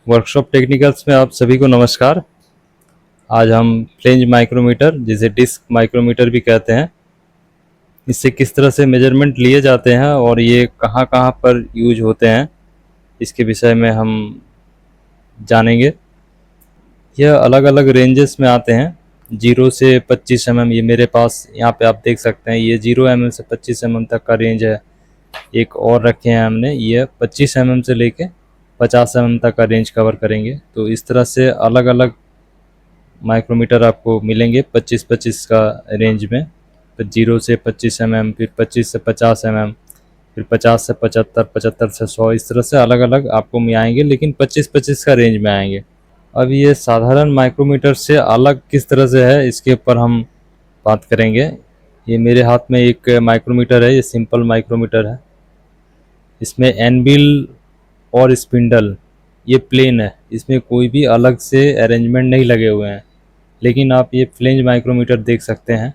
Workshop technicals में आप सभी को नमस्कार। आज हम फ्लेंज माइक्रोमीटर, जिसे डिस्क माइक्रोमीटर भी कहते हैं, इससे किस तरह से मेजरमेंट लिए जाते हैं और ये कहाँ कहाँ पर यूज होते हैं, इसके विषय में हम जानेंगे। यह अलग अलग रेंजेस में आते हैं। 0 से 25 mm, ये मेरे पास यहाँ पे आप देख सकते हैं, ये 0 mm से 25 mm तक का रेंज है। एक और रखे हैं हमने, ये 25 mm से लेके 50 mm तक का रेंज कवर करेंगे। तो इस तरह से अलग अलग माइक्रोमीटर आपको मिलेंगे 25-25 का रेंज में। तो 0 से 25 mm, फिर 25 से 50 mm, फिर 50 से 75, 75 से 100, इस तरह से अलग अलग आपको में आएंगे, लेकिन 25-25 का रेंज में आएंगे। अब ये साधारण माइक्रोमीटर से अलग किस तरह से है, इसके ऊपर हम बात करेंगे। ये मेरे हाथ में एक माइक्रोमीटर है, ये सिंपल माइक्रोमीटर है। इसमें एनबिल और स्पिंडल ये प्लेन है, इसमें कोई भी अलग से अरेंजमेंट नहीं लगे हुए हैं। लेकिन आप ये फ्लेंज माइक्रोमीटर देख सकते हैं,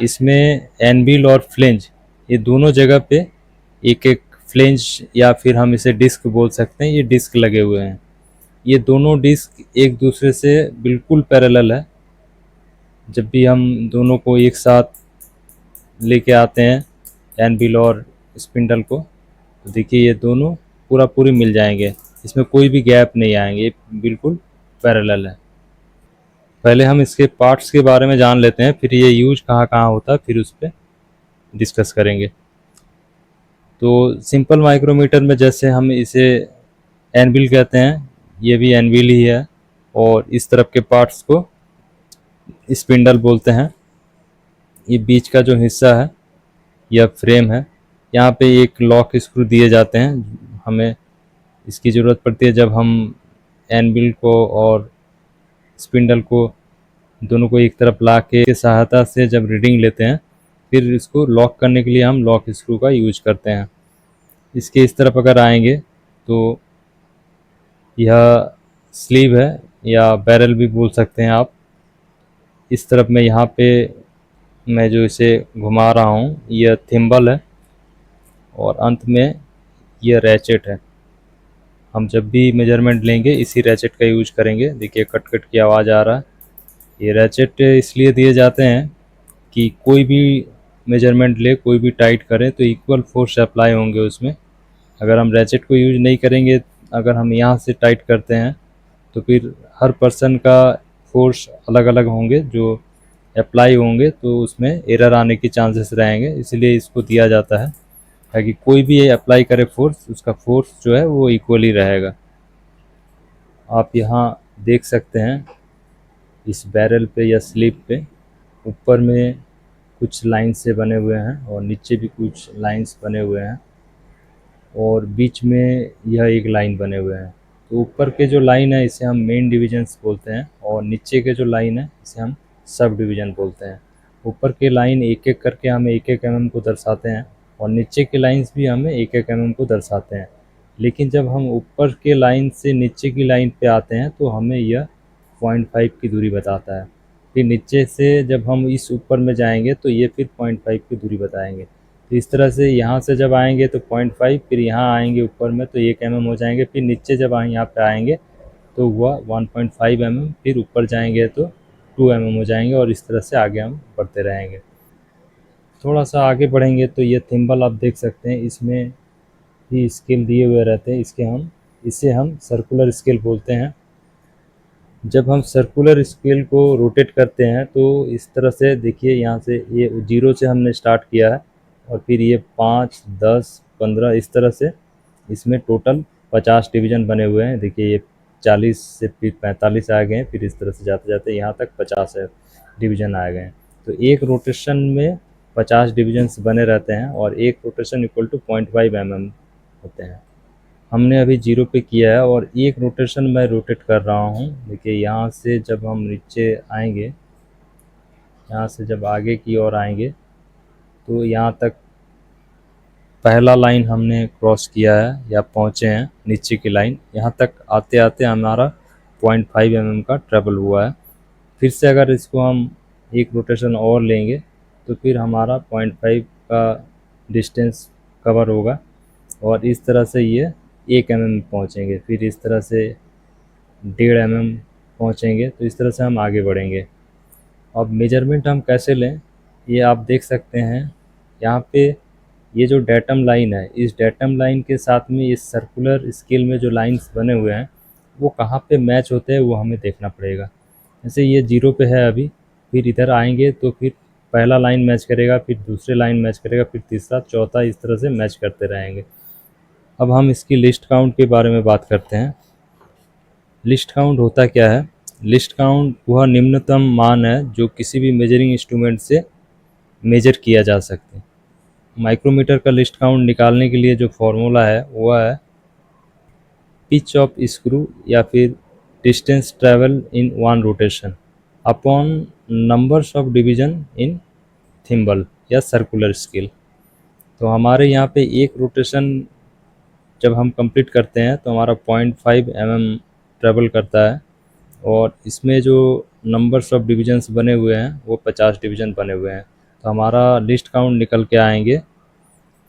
इसमें एनबिल और फ्लेंज ये दोनों जगह पे एक एक फ्लेंज, या फिर हम इसे डिस्क बोल सकते हैं, ये डिस्क लगे हुए हैं। ये दोनों डिस्क एक दूसरे से बिल्कुल पैरेलल है। जब भी हम दोनों को एक साथ लेके आते हैं, एनबिल और स्पिंडल को, तो देखिए ये दोनों पूरा पूरी मिल जाएंगे, इसमें कोई भी गैप नहीं आएंगे, ये बिल्कुल पैरेलल है। पहले हम इसके पार्ट्स के बारे में जान लेते हैं, फिर ये यूज कहाँ कहाँ होता है, फिर उस पर डिस्कस करेंगे। तो सिंपल माइक्रोमीटर में जैसे हम इसे एनविल कहते हैं, ये भी एनविल ही है। और इस तरफ के पार्ट्स को स्पिंडल बोलते हैं। ये बीच का जो हिस्सा है यह फ्रेम है। यहाँ पे एक लॉक स्क्रू दिए जाते हैं, हमें इसकी ज़रूरत पड़ती है जब हम एनविल को और स्पिंडल को दोनों को एक तरफ ला के सहायता से जब रीडिंग लेते हैं, फिर इसको लॉक करने के लिए हम लॉक स्क्रू का यूज करते हैं। इसके इस तरफ अगर आएंगे तो यह स्लीव है, या बैरल भी बोल सकते हैं आप। इस तरफ में यहाँ पे मैं जो इसे घुमा रहा हूँ, यह थिम्बल है, और अंत में यह रैचेट है। हम जब भी मेजरमेंट लेंगे इसी रैचेट का यूज करेंगे। देखिए कट कट की आवाज़ आ रहा है। ये रैचेट इसलिए दिए जाते हैं कि कोई भी मेजरमेंट ले, कोई भी टाइट करें तो इक्वल फोर्स अप्लाई होंगे उसमें। अगर हम रैचेट को यूज नहीं करेंगे, अगर हम यहाँ से टाइट करते हैं, तो फिर हर पर्सन का फोर्स अलग अलग होंगे जो अप्लाई होंगे, तो उसमें एरर आने की चांसेस रहेंगे। इसलिए इसको दिया जाता है ताकि कोई भी अप्लाई करे फोर्स, उसका फोर्स जो है वो इक्वली रहेगा। आप यहाँ देख सकते हैं इस बैरल पे या स्लिप पे ऊपर में कुछ लाइंस से बने हुए हैं, और नीचे भी कुछ लाइंस बने हुए हैं, और बीच में यह एक लाइन बने हुए हैं। तो ऊपर के जो लाइन है इसे हम मेन डिवीजन्स बोलते हैं, और नीचे के जो लाइन है इसे हम सब डिवीज़न बोलते हैं। ऊपर के लाइन एक एक करके हमें एक एक mm को दर्शाते हैं, और नीचे के लाइंस भी हमें एक एक mm को दर्शाते हैं। लेकिन जब हम ऊपर के लाइन से नीचे की लाइन पे आते हैं तो हमें यह 0.5 की दूरी बताता है। फिर नीचे से जब हम इस ऊपर में जाएंगे तो ये फिर 0.5 की दूरी बताएंगे। तो इस तरह से यहाँ से जब आएंगे तो 0.5, फिर यहाँ आएंगे ऊपर में तो 1 mm हो जाएंगे। फिर नीचे जब यहाँ पे आएंगे तो हुआ 1.5 mm, फिर ऊपर जाएंगे तो 2 mm हो जाएंगे, और इस तरह से आगे हम बढ़ते रहेंगे। थोड़ा सा आगे बढ़ेंगे तो ये थिम्बल आप देख सकते हैं, इसमें भी स्केल दिए हुए रहते हैं। इसे हम सर्कुलर स्केल बोलते हैं। जब हम सर्कुलर स्केल को रोटेट करते हैं तो इस तरह से देखिए, यहाँ से ये 0 से हमने स्टार्ट किया है, और फिर ये 5, 10, 15 इस तरह से इसमें टोटल 50 डिवीज़न बने हुए हैं। देखिए ये 40 से फिर 45 आ गए हैं, फिर इस तरह से जाते जाते यहाँ तक 50 डिवीज़न आ गए हैं। तो एक रोटेशन में 50 डिवीजन्स बने रहते हैं, और एक रोटेशन इक्वल टू 0.5 mm होते हैं। हमने अभी 0 पे किया है, और एक रोटेशन मैं रोटेट कर रहा हूँ। देखिए यहाँ से जब हम नीचे आएंगे, यहाँ से जब आगे की ओर आएंगे तो यहाँ तक पहला लाइन हमने क्रॉस किया है या पहुँचे हैं नीचे की लाइन। यहाँ तक आते आते हमारा 0.5 mm का ट्रेवल हुआ है। फिर से अगर इसको हम एक रोटेशन और लेंगे तो फिर हमारा 0.5 का डिस्टेंस कवर होगा, और इस तरह से ये 1 mm पहुँचेंगे। फिर इस तरह से 1.5 mm पहुँचेंगे, तो इस तरह से हम आगे बढ़ेंगे। अब मेजरमेंट हम कैसे लें, ये आप देख सकते हैं यहाँ पे। ये जो डेटम लाइन है, इस डेटम लाइन के साथ में इस सर्कुलर स्केल में जो लाइंस बने हुए हैं वो कहाँ पे मैच होते हैं वो हमें देखना पड़ेगा। जैसे ये 0 पे है अभी, फिर इधर आएंगे तो फिर पहला लाइन मैच करेगा, फिर दूसरे लाइन मैच करेगा, फिर तीसरा, चौथा, इस तरह से मैच करते रहेंगे। अब हम इसकी लिस्ट काउंट के बारे में बात करते हैं। लिस्ट काउंट होता क्या है? लिस्ट काउंट वह निम्नतम मान है जो किसी भी मेजरिंग इंस्ट्रूमेंट से मेजर किया जा सकते हैं। माइक्रोमीटर का लिस्ट काउंट निकालने के लिए जो फॉर्मूला है वह है पिच ऑफ स्क्रू या फिर distance travel in one rotation upon numbers of division in thimble या सर्कुलर स्केल। तो हमारे यहाँ पे एक रोटेशन जब हम कंप्लीट करते हैं तो हमारा 0.5 mm ट्रेवल करता है, और इसमें जो नंबर्स ऑफ डिवीजन्स बने हुए हैं वो 50 डिवीजन बने हुए हैं। तो हमारा लिस्ट काउंट निकल के आएंगे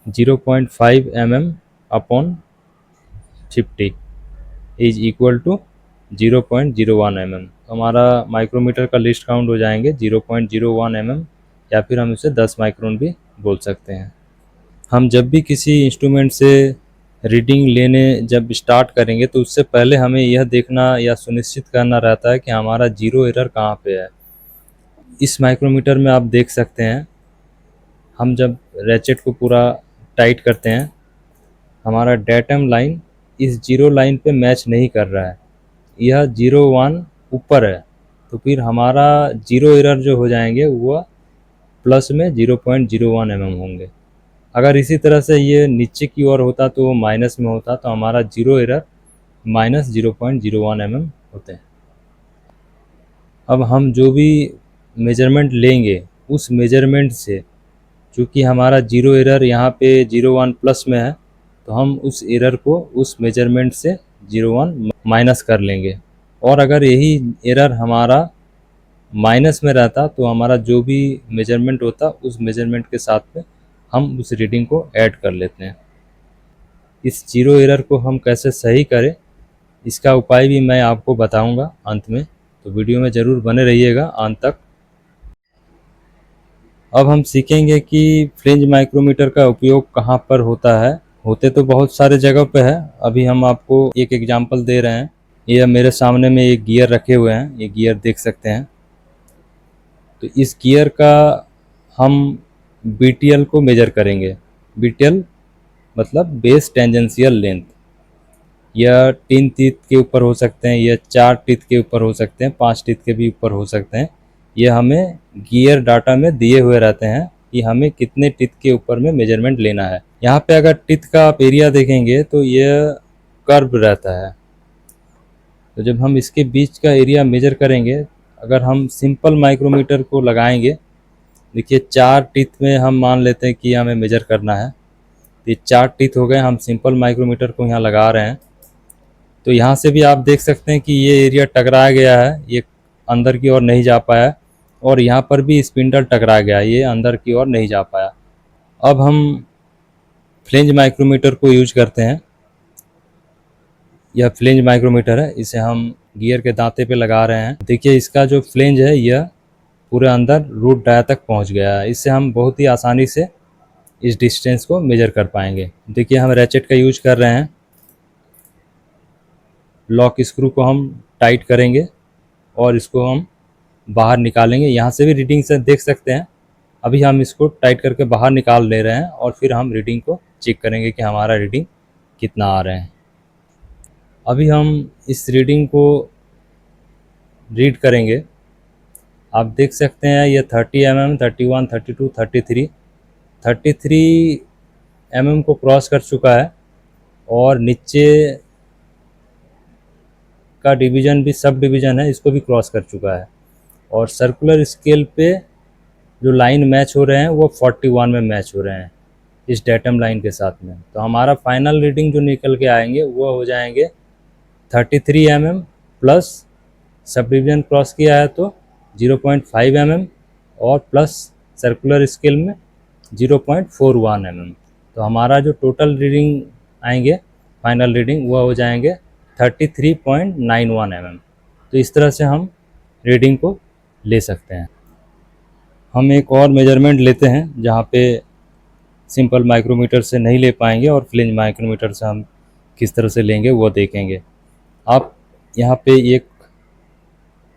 0.5 mm upon 50 is equal to 0.01 mm। तो हमारा माइक्रोमीटर का लिस्ट काउंट हो जाएंगे 0.01 mm, या फिर हम इसे 10 माइक्रोन भी बोल सकते हैं। हम जब भी किसी इंस्ट्रूमेंट से रीडिंग लेने जब स्टार्ट करेंगे तो उससे पहले हमें यह देखना या सुनिश्चित करना रहता है कि हमारा जीरो एरर कहाँ पे है। इस माइक्रोमीटर में आप देख सकते हैं, हम जब रैचेट को पूरा टाइट करते हैं, हमारा डेटम लाइन इस जीरो लाइन पे मैच नहीं कर रहा है, यह 0.1 ऊपर है। तो फिर हमारा जीरो एरर जो हो जाएंगे वह प्लस में 0.01 mm होंगे। अगर इसी तरह से ये नीचे की ओर होता तो वो माइनस में होता, तो हमारा जीरो एरर -0.01 mm होते हैं। अब हम जो भी मेजरमेंट लेंगे उस मेजरमेंट से, चूँकि हमारा जीरो एरर यहाँ पे 0.1 प्लस में है, तो हम उस एरर को उस मेजरमेंट से 0.1 माइनस कर लेंगे। और अगर यही एरर हमारा माइनस में रहता तो हमारा जो भी मेजरमेंट होता उस मेजरमेंट के साथ में हम उस रीडिंग को ऐड कर लेते हैं। इस जीरो एरर को हम कैसे सही करें, इसका उपाय भी मैं आपको बताऊंगा अंत में, तो वीडियो में ज़रूर बने रहिएगा अंत तक। अब हम सीखेंगे कि फ्लिंज माइक्रोमीटर का उपयोग कहाँ पर होता है। होते तो बहुत सारे जगह पे है, अभी हम आपको एक एग्जांपल दे रहे हैं। ये मेरे सामने में एक गियर रखे हुए हैं, ये गियर देख सकते हैं। तो इस गियर का हम BTL को मेजर करेंगे। BTL मतलब बेस टेंजेंशियल लेंथ। यह 3 टीथ के ऊपर हो सकते हैं, यह 4 टीथ के ऊपर हो सकते हैं, 5 टीथ के भी ऊपर हो सकते हैं। यह हमें गियर डाटा में दिए हुए रहते हैं कि हमें कितने टीथ के ऊपर में मेजरमेंट लेना है। यहाँ पे अगर टीथ का आप एरिया देखेंगे तो यह कर्व रहता है। तो जब हम इसके बीच का एरिया मेजर करेंगे, अगर हम सिंपल माइक्रोमीटर को लगाएंगे, देखिए 4 टीथ में हम मान लेते हैं कि हमें मेजर करना है। ये 4 टीथ हो गए, हम सिंपल माइक्रोमीटर को यहाँ लगा रहे हैं। तो यहाँ से भी आप देख सकते हैं कि ये एरिया टकराया गया है, ये अंदर की ओर नहीं जा पाया, और यहाँ पर भी स्पिंडल टकरा गया, ये अंदर की ओर नहीं जा पाया। अब हम फ्लिंज माइक्रोमीटर को यूज करते हैं। यह फ्लिंज माइक्रोमीटर है, इसे हम गियर के दांते पे लगा रहे हैं। देखिए इसका जो फ्लिंज है यह पूरे अंदर रूट डाया तक पहुँच गया है। इससे हम बहुत ही आसानी से इस डिस्टेंस को मेजर कर पाएंगे। देखिए हम रैचेट का यूज कर रहे हैं, लॉक स्क्रू को हम टाइट करेंगे और इसको हम बाहर निकालेंगे। यहाँ से भी रीडिंग से देख सकते हैं। अभी हम इसको टाइट करके बाहर निकाल ले रहे हैं और फिर हम रीडिंग को चेक करेंगे कि हमारा रीडिंग कितना आ रहे हैं। अभी हम इस रीडिंग को रीड करेंगे। आप देख सकते हैं ये 30 mm, 31, 32, 33 mm को क्रॉस कर चुका है, और नीचे का डिवीज़न भी सब डिवीज़न है, इसको भी क्रॉस कर चुका है। और सर्कुलर स्केल पे जो लाइन मैच हो रहे हैं वो 41 में मैच हो रहे हैं इस डेटम लाइन के साथ में। तो हमारा फाइनल रीडिंग जो निकल के आएंगे वो हो जाएंगे 33 mm plus sub division cross किया है तो 0.5 mm, और प्लस सर्कुलर स्केल में 0.41 mm। तो हमारा जो टोटल रीडिंग आएंगे फाइनल रीडिंग वो हो जाएंगे 33.91 mm। तो इस तरह से हम रीडिंग को ले सकते हैं। हम एक और मेजरमेंट लेते हैं जहाँ पे सिंपल माइक्रोमीटर से नहीं ले पाएंगे और फ्लेंज माइक्रोमीटर से हम किस तरह से लेंगे वो देखेंगे। आप यहाँ पे एक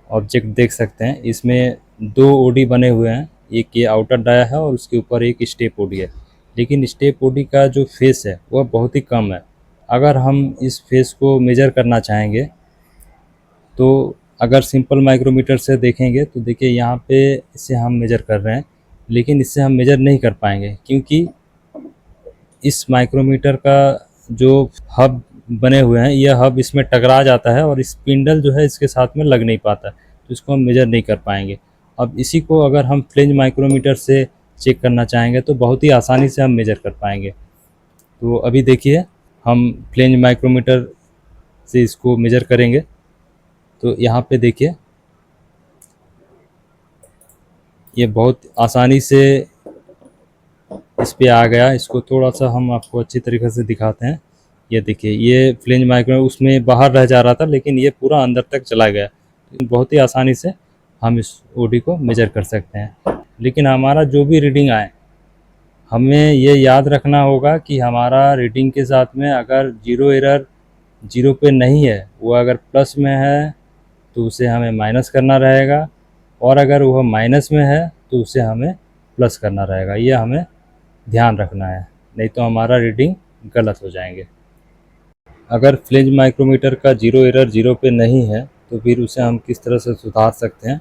ऑब्जेक्ट देख सकते हैं, इसमें 2 ओडी बने हुए हैं। एक ये आउटर डाया है और उसके ऊपर एक स्टेप ओडी है, लेकिन स्टेप ओडी का जो फेस है वह बहुत ही कम है। अगर हम इस फेस को मेजर करना चाहेंगे तो अगर सिंपल माइक्रोमीटर से देखेंगे तो देखिए यहाँ पे इसे हम मेजर कर रहे हैं, लेकिन इससे हम मेजर नहीं कर पाएंगे क्योंकि इस माइक्रोमीटर का जो हब बने हुए हैं यह हब इसमें टकरा जाता है और स्पिंडल जो है इसके साथ में लग नहीं पाता, तो इसको हम मेजर नहीं कर पाएंगे। अब इसी को अगर हम फ्लेंज माइक्रोमीटर से चेक करना चाहेंगे तो बहुत ही आसानी से हम मेजर कर पाएंगे। तो अभी देखिए हम फ्लेंज माइक्रोमीटर से इसको मेजर करेंगे। तो यहाँ पे देखिए ये बहुत आसानी से इस पे आ गया। इसको थोड़ा सा हम आपको अच्छी तरीके से दिखाते हैं। ये देखिए ये फ्लेंज माइक्रो उसमें बाहर रह जा रहा था, लेकिन ये पूरा अंदर तक चला गया। बहुत ही आसानी से हम इस ओडी को मेजर कर सकते हैं। लेकिन हमारा जो भी रीडिंग आए, हमें ये याद रखना होगा कि हमारा रीडिंग के साथ में अगर जीरो एरर 0 पे नहीं है, वो अगर प्लस में है तो उसे हमें माइनस करना रहेगा, और अगर वह माइनस में है तो उसे हमें प्लस करना रहेगा। ये हमें ध्यान रखना है, नहीं तो हमारा रीडिंग गलत हो जाएंगे। अगर फ्लेंज माइक्रोमीटर का जीरो एरर 0 पे नहीं है तो फिर उसे हम किस तरह से सुधार सकते हैं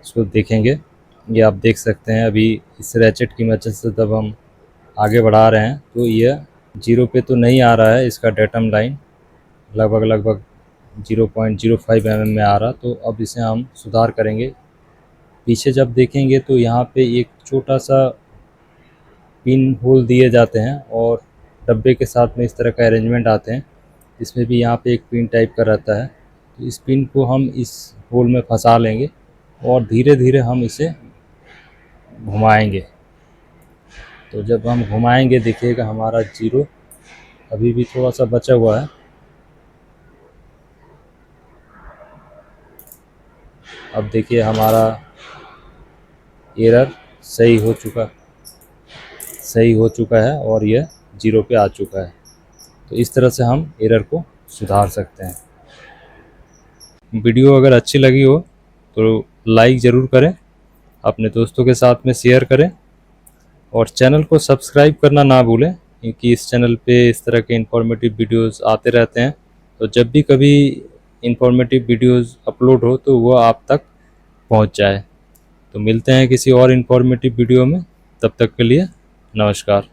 इसको देखेंगे। ये आप देख सकते हैं अभी इस रैचेट की मदद से जब हम आगे बढ़ा रहे हैं तो यह 0 पे तो नहीं आ रहा है, इसका डेटम लाइन लगभग 0.05 mm में आ रहा। तो अब इसे हम सुधार करेंगे। पीछे जब देखेंगे तो यहाँ पे एक छोटा सा पिन होल दिए जाते हैं और डब्बे के साथ में इस तरह का अरेंजमेंट आते हैं। इसमें भी यहाँ पे एक पिन टाइप का रहता है, तो इस पिन को हम इस होल में फंसा लेंगे और धीरे धीरे हम इसे घुमाएंगे। तो जब हम घुमाएंगे देखिएगा हमारा 0 अभी भी थोड़ा सा बचा हुआ है। अब देखिए हमारा एरर सही हो चुका है और यह 0 पे आ चुका है। तो इस तरह से हम एरर को सुधार सकते हैं। वीडियो अगर अच्छी लगी हो तो लाइक ज़रूर करें, अपने दोस्तों के साथ में शेयर करें और चैनल को सब्सक्राइब करना ना भूलें, क्योंकि इस चैनल पे इस तरह के इंफॉर्मेटिव वीडियोस आते रहते हैं। तो जब भी कभी इंफॉर्मेटिव वीडियोस अपलोड हो तो वो आप तक पहुंच जाए। तो मिलते हैं किसी और इंफॉर्मेटिव वीडियो में, तब तक के लिए नमस्कार।